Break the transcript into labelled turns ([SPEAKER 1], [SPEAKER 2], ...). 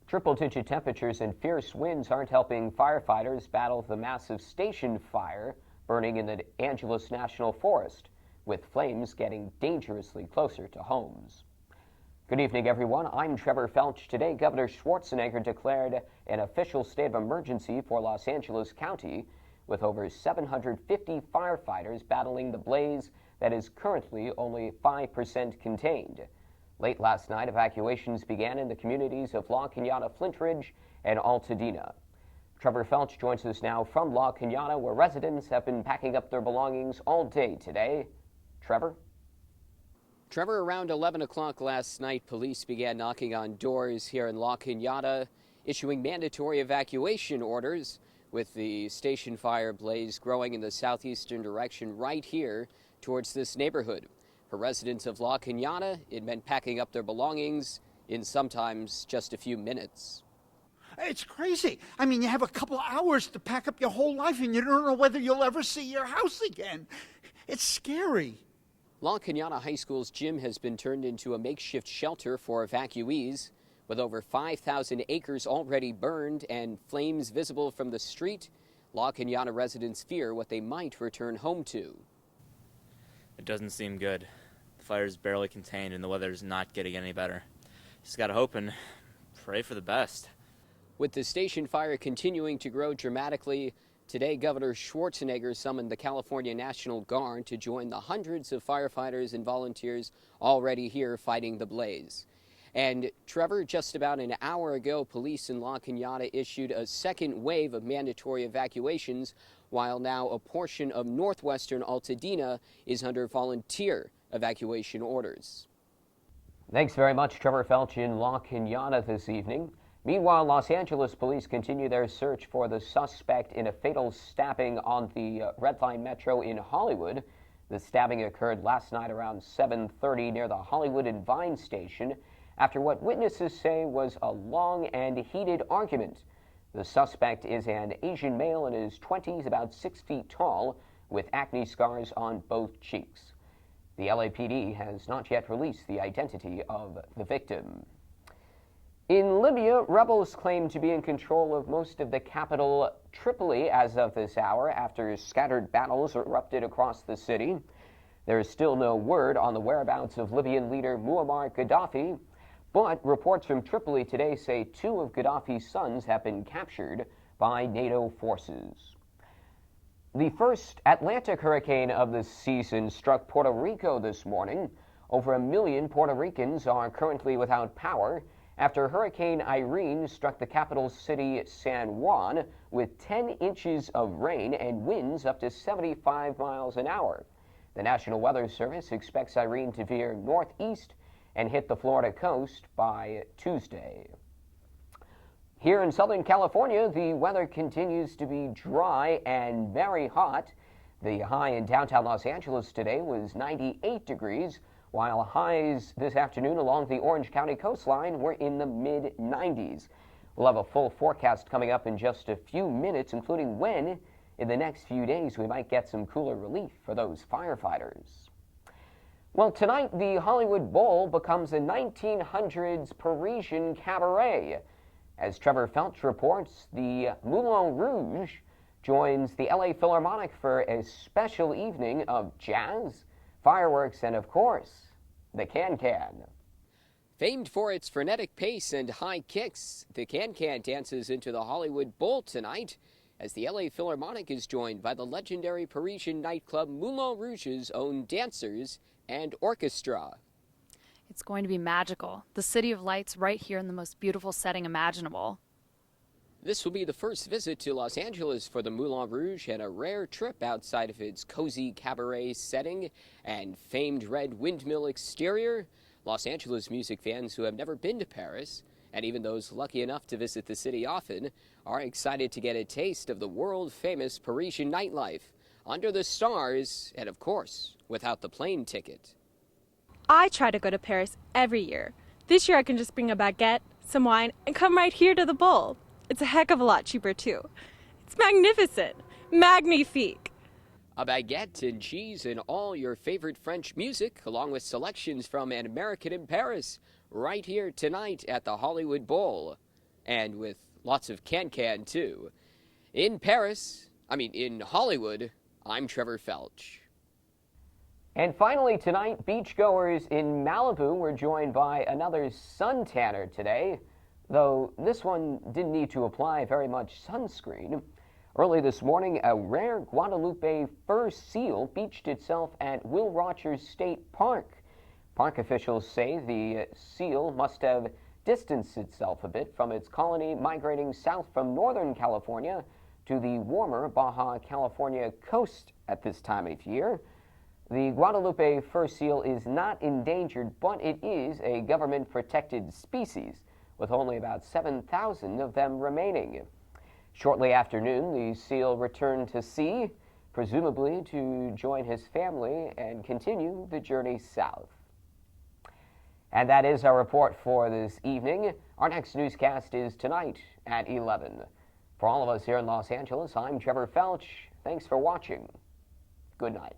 [SPEAKER 1] Triple-digit temperatures and fierce winds aren't helping firefighters battle the massive station fire burning in the Angeles National Forest, with flames getting dangerously closer to homes. Good evening, everyone. I'm Trevor Felch. Today, Governor Schwarzenegger declared an official state of emergency for Los Angeles County, with over 750 firefighters battling the blaze that is currently only 5% contained. Late last night, evacuations began in the communities of La Cañada, Flint Ridge, and Altadena. Trevor Felch joins us now from La Cañada, where residents have been packing up their belongings all day today. Trevor?
[SPEAKER 2] Trevor, around 11 o'clock last night, police began knocking on doors here in La Cañada, issuing mandatory evacuation orders, with the station fire blaze growing in the southeastern direction right here towards this neighborhood. For residents of La Cañada, it meant packing up their belongings in sometimes just a few minutes.
[SPEAKER 3] It's crazy. I mean, you have a couple hours to pack up your whole life and you don't know whether you'll ever see your house again. It's scary.
[SPEAKER 2] La Cañada High School's gym has been turned into a makeshift shelter for evacuees. With over 5,000 acres already burned and flames visible from the street, La Cañada residents fear what they might return home to.
[SPEAKER 4] It doesn't seem good. The fire's barely contained and the weather's not getting any better. Just gotta hope and pray for the best.
[SPEAKER 2] With the station fire continuing to grow dramatically, today Governor Schwarzenegger summoned the California National Guard to join the hundreds of firefighters and volunteers already here fighting the blaze. And Trevor, just about an hour ago, police in La Cañada issued a second wave of mandatory evacuations, while now a portion of northwestern Altadena is under volunteer evacuation orders.
[SPEAKER 1] Thanks very much, Trevor Felch in La Cañada this evening. Meanwhile, Los Angeles police continue their search for the suspect in a fatal stabbing on the Red Line Metro in Hollywood. The stabbing occurred last night around 7:30 near the Hollywood and Vine station after what witnesses say was a long and heated argument. The suspect is an Asian male in his 20s, about 6 feet tall, with acne scars on both cheeks. The LAPD has not yet released the identity of the victim. In Libya, rebels claim to be in control of most of the capital, Tripoli, as of this hour, after scattered battles erupted across the city. There is still no word on the whereabouts of Libyan leader Muammar Gaddafi, but reports from Tripoli today say 2 of Gaddafi's sons have been captured by NATO forces. The first Atlantic hurricane of the season struck Puerto Rico this morning. Over 1 million Puerto Ricans are currently without power after Hurricane Irene struck the capital city San Juan with 10 inches of rain and winds up to 75 miles an hour. The National Weather Service expects Irene to veer northeast and hit the Florida coast by Tuesday. Here in Southern California, the weather continues to be dry and very hot. The high in downtown Los Angeles today was 98 degrees, while highs this afternoon along the Orange County coastline were in the mid-90s. We'll have a full forecast coming up in just a few minutes, including when in the next few days we might get some cooler relief for those firefighters. Well, tonight the Hollywood Bowl becomes a 1900s Parisian cabaret. As Trevor Felch reports, the Moulin Rouge joins the LA Philharmonic for a special evening of jazz, fireworks, and of course, the can-can.
[SPEAKER 2] Famed for its frenetic pace and high kicks, the can-can dances into the Hollywood Bowl tonight as the LA Philharmonic is joined by the legendary Parisian nightclub Moulin Rouge's own dancers and orchestra.
[SPEAKER 5] It's going to be magical. The City of Lights right here in the most beautiful setting imaginable.
[SPEAKER 2] This will be the first visit to Los Angeles for the Moulin Rouge and a rare trip outside of its cozy cabaret setting and famed red windmill exterior. Los Angeles music fans who have never been to Paris, and even those lucky enough to visit the city often, are excited to get a taste of the world-famous Parisian nightlife, under the stars, and of course, without the plane ticket.
[SPEAKER 6] I try to go to Paris every year. This year I can just bring a baguette, some wine, and come right here to the bowl. It's a heck of a lot cheaper too. It's magnificent. Magnifique.
[SPEAKER 2] A baguette and cheese and all your favorite French music, along with selections from An American in Paris, right here tonight at the Hollywood Bowl. and with lots of can-can too. In Hollywood, I'm Trevor Felch.
[SPEAKER 1] And finally tonight, beachgoers in Malibu were joined by another suntanner today, though this one didn't need to apply very much sunscreen. Early this morning, a rare Guadalupe fur seal beached itself at Will Rogers State Park. Park officials say the seal must have distanced itself a bit from its colony migrating south from Northern California to the warmer Baja California coast at this time of year. The Guadalupe fur seal is not endangered, but it is a government-protected species, with only about 7,000 of them remaining. Shortly after noon, the seal returned to sea, presumably to join his family and continue the journey south. And that is our report for this evening. Our next newscast is tonight at 11. For all of us here in Los Angeles, I'm Trevor Felch. Thanks for watching. Good night.